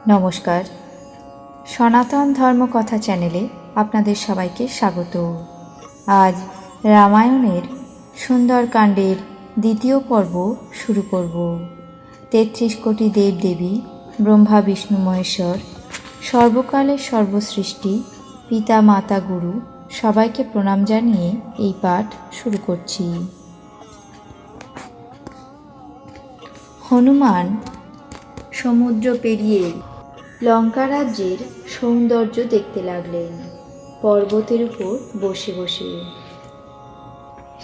নমস্কার, সনাতন ধর্মকথা চ্যানেলে আপনাদের সবাইকে স্বাগত। আজ রামায়ণের সুন্দরকাণ্ডের দ্বিতীয় পর্ব শুরু করব। ৩৩ কোটি দেবদেবী, ব্রহ্মা বিষ্ণু মহেশ্বর, সর্বকালের সর্বসৃষ্টি, পিতা মাতা গুরু সবাইকে প্রণাম জানিয়ে এই পাঠ শুরু করছি। হনুমান সমুদ্র পেরিয়ে লঙ্কা রাজ্যের সৌন্দর্য দেখতে লাগলেন পর্বতের উপর বসে বসে।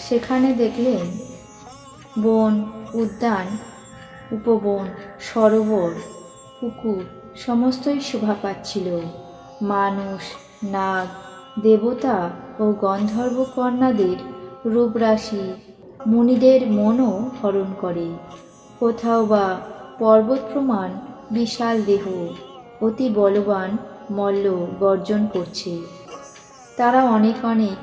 সেখানে দেখলেন বন, উদ্যান, উপবন, সরোবর, পুকুর সমস্তই শোভা পাচ্ছিল। মানুষ, নাগ, দেবতা ও গন্ধর্ব কন্যাদের রূপরাশি মুনিদের মনও হরণ করে। কোথাও বা পর্বত প্রমাণ বিশাল দেহ অতি বলবান মল্ল গর্জন করছে। তারা অনেক অনেক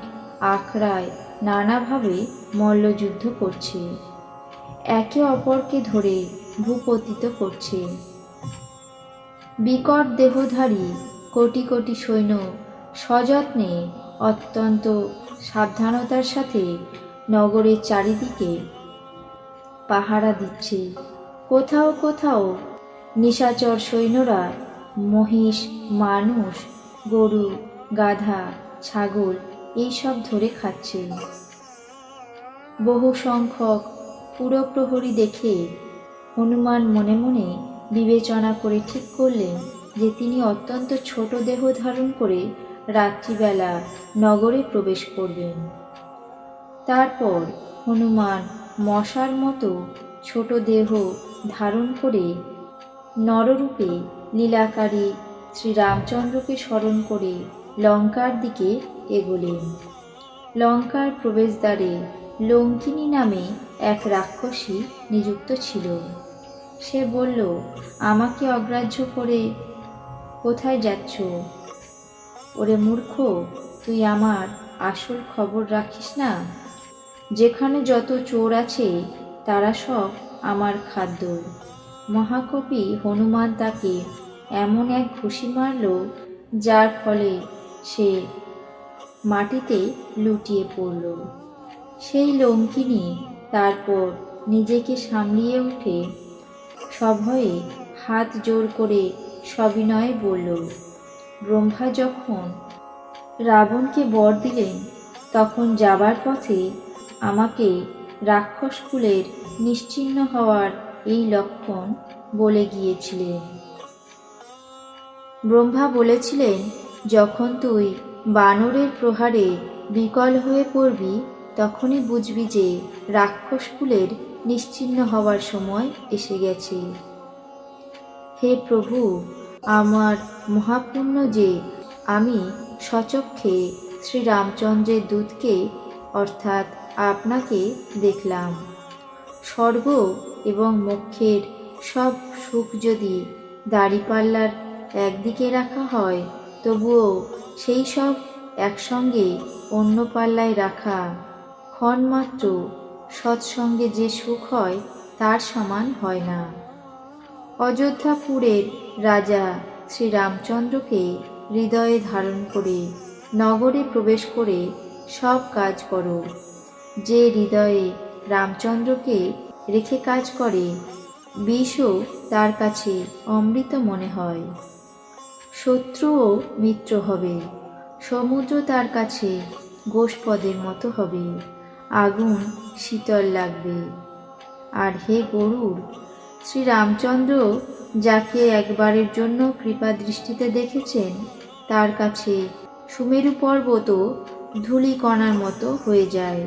আখড়ায় নানাভাবে মল্লযুদ্ধ করছে, একে অপরকে ধরে ভূপতিত করছে। বিকট দেহধারী কোটি কোটি সৈন্য সযত্নে অত্যন্ত সাবধানতার সাথে নগরের চারিদিকে পাহারা দিচ্ছে। কোথাও কোথাও নিশাচর সৈন্যরা মহিষ, মানুষ, গরু, গাধা, ছাগল এইসব ধরে খাচ্ছে। বহু সংখ্যক পুরপ্রহরী দেখে হনুমান মনে মনে বিবেচনা করে ঠিক করলেন যে তিনি অত্যন্ত ছোট দেহ ধারণ করে রাত্রিবেলা নগরে প্রবেশ করবেন। তারপর হনুমান মশার মতো ছোট দেহ ধারণ করে নররূপে লীলাকারী শ্রীরামচন্দ্রকে স্মরণ করে লঙ্কার দিকে এগোলেন। লঙ্কার প্রবেশদ্বারে লঙ্কিনী নামে এক রাক্ষসী নিযুক্ত ছিল। সে বলল, আমাকে অগ্রাহ্য করে কোথায় যাচ্ছ? ওরে মূর্খ, তুই আমার আসল খবর রাখিস না? যেখানে যত চোর আছে তারা সব আমার খাদ্য। মহাকবি হনুমান তাকে এমন এক ঘুষি মারল যার ফলে সে মাটিতে লুটিয়ে পড়ল। সেই লঙ্কিনী তারপর নিজেকে সামলিয়ে উঠে সভয়ে হাত জোর করে সবিনয়ে বলল, ব্রহ্মা যখন রাবণকে বর দিলেন তখন যাবার পথে আমাকে রাক্ষসকুলের নিশ্চিহ্ন হওয়ার এই লক্ষণ বলে গিয়েছিলেন। ব্রহ্মা বলেছিলেন, যখন তুই বানরের প্রহারে বিকল হয়ে পড়বি তখনই বুঝবি যে রাক্ষসকুলের নিশ্চিহ্ন হওয়ার সময় এসে গেছে। হে প্রভু, আমার মহাপুণ্য যে আমি স্বচক্ষে শ্রীরামচন্দ্রের দূতকে অর্থাৎ আপনাকে দেখলাম। স্বর্গ এবং মোক্ষের সব সুখ যদি দাঁড়িপাল্লার একদিকে রাখা হয় তবুও সেই সব একসঙ্গে অন্য পাল্লায় রাখা ক্ষণমাত্র সৎসঙ্গে যে সুখ হয় তার সমান হয় না। অযোধ্যাপুরের রাজা শ্রীরামচন্দ্রকে হৃদয়ে ধারণ করে নগরে প্রবেশ করে সব কাজ করো। যে হৃদয়ে রামচন্দ্রকে রেখে কাজ করে বিষও তার কাছে অমৃত মনে হয়। শত্রুও মিত্র হবে, সমুদ্র তার কাছে গোষ্পদের মতো হবে, আগুন শীতল লাগবে। আর হে গরুড়, শ্রীরামচন্দ্র যাকে একবারের জন্য কৃপা দৃষ্টিতে দেখেছেন তার কাছে সুমেরু পর্বতও ধূলিকণার মতো হয়ে যায়।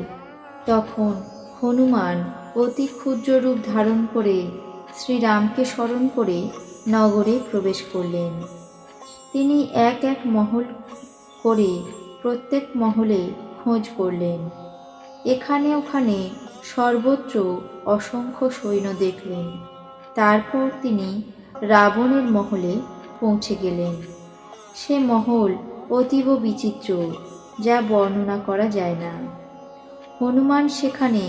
তখন হনুমান অতি ক্ষুদ্র রূপ ধারণ করে শ্রীরামকে স্মরণ করে নগরে প্রবেশ করলেন। তিনি এক এক মহল করে প্রত্যেক মহলে খোঁজ করলেন। এখানে ওখানে সর্বত্র অসংখ্য সৈন্য দেখলেন। তারপর তিনি রাবণের মহলে পৌঁছে গেলেন। সে মহল অতীব বিচিত্র, যা বর্ণনা করা যায় না। হনুমান সেখানে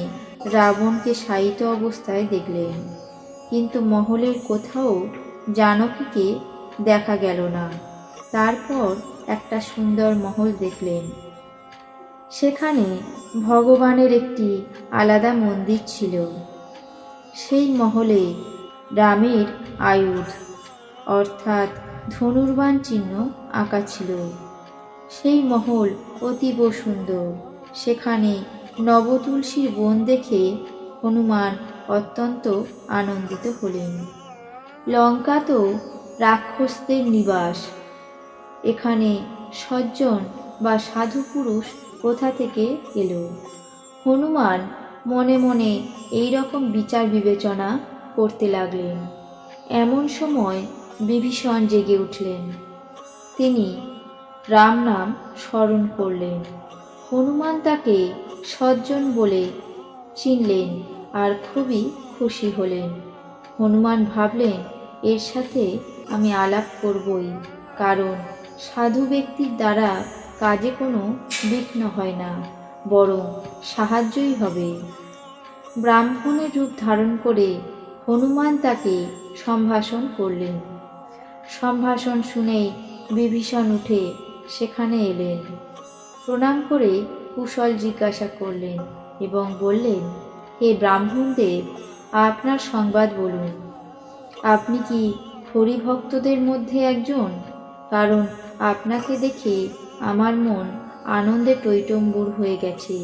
রাবণকে শায়িত অবস্থায় দেখলেন, কিন্তু মহলের কোথাও জানকীকে দেখা গেল না। তারপর একটা সুন্দর মহল দেখলেন। সেখানে ভগবানের একটি আলাদা মন্দির ছিল। সেই মহলে রামের আয়ুধ অর্থাৎ ধনুর্বাণ চিহ্ন আঁকা ছিল। সেই মহল অতীব সুন্দর। সেখানে নবতুলসীর বন দেখে হনুমান অত্যন্ত আনন্দিত হলেন। লঙ্কা তো রাক্ষসদের নিবাস, এখানে সজ্জন বা সাধু পুরুষ কোথা থেকে এলো? হনুমান মনে মনে এই রকম বিচার বিবেচনা করতে লাগলেন। এমন সময় বিভীষণ জেগে উঠলেন। তিনি রাম নাম স্মরণ করলেন। হনুমান তাকে সজ্জন বলে চিনলেন আর খুবই খুশি হলেন। হনুমান ভাবলেন, এর সাথে আমি আলাপ করবই, কারণ সাধু ব্যক্তির দ্বারা কাজে কোনো বিঘ্ন হয় না, বরং সাহায্যই হবে। ব্রাহ্মণের রূপ ধারণ করে হনুমান তাকে সম্ভাষণ করলেন। সম্ভাষণ শুনেই বিভীষণ উঠে সেখানে এলেন। প্রণাম করে কুশল জিজ্ঞাসা করলেন এবং বললেন, হে ব্রাহ্মণদেব, আপনার সংবাদ বলুন। আপনি কি হরিভক্তদের মধ্যে একজন? কারণ আপনাকে দেখে আমার মন আনন্দে টইটম্বুর হয়ে গেছে।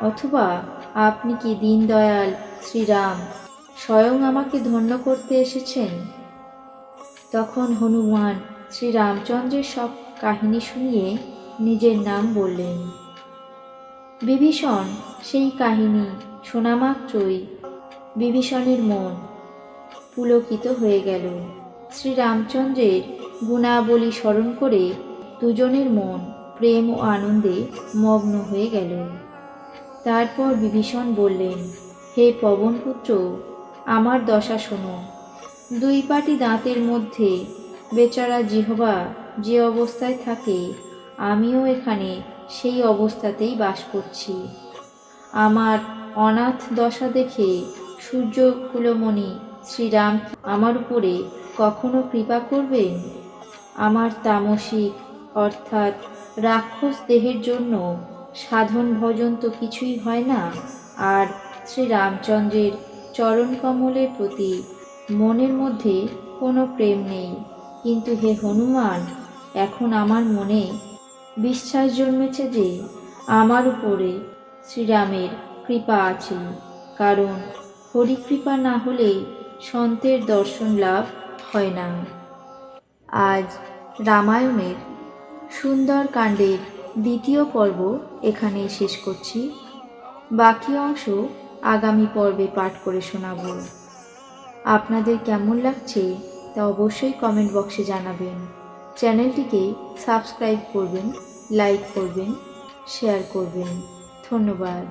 অথবা আপনি কি দীনদয়াল শ্রীরাম স্বয়ং আমাকে ধন্য করতে এসেছেন? তখন হনুমান শ্রীরামচন্দ্রের সব কাহিনী শুনিয়ে নিজের নাম বললেন। বিভীষণ সেই কাহিনী শোনামাত্রই বিভীষণের মন পুলকিত হয়ে গেল। শ্রীরামচন্দ্রের গুণাবলী স্মরণ করে দুজনের মন প্রেম ও আনন্দে মগ্ন হয়ে গেল। তারপর বিভীষণ বললেন, হে পবনপুত্র, আমার দশা শোনো। দুই পাটি দাঁতের মধ্যে বেচারা জিহ্বা যে অবস্থায় থাকে, আমিও এখানে সেই অবস্থাতেই বাস করছি। আমার অনাথ দশা দেখে সূর্য কুলমণি শ্রীরাম আমার উপরে কখনো কৃপা করবেন? আমার তামসিক অর্থাৎ রাক্ষস দেহের জন্য সাধন ভজন তো কিছুই হয় না, আর শ্রীরামচন্দ্রের চরণকমলের প্রতি মনের মধ্যে কোনো প্রেম নেই। কিন্তু হে হনুমান, এখন আমার মনে বিশ্বাস জন্মেছে যে আমার উপরে শ্রীরামের কৃপা আছে, কারণ হরিকৃপা না হলে সন্তের দর্শন লাভ হয় না। আজ রামায়ণের সুন্দর কাণ্ডের দ্বিতীয় পর্ব এখানেই শেষ করছি। বাকি অংশ আগামী পর্বে পাঠ করে শোনাব। আপনাদের কেমন লাগছে তা অবশ্যই কমেন্ট বক্সে জানাবেন। চ্যানেলটিকে সাবস্ক্রাইব করবেন, লাইক করবেন, শেয়ার করবেন। ধন্যবাদ।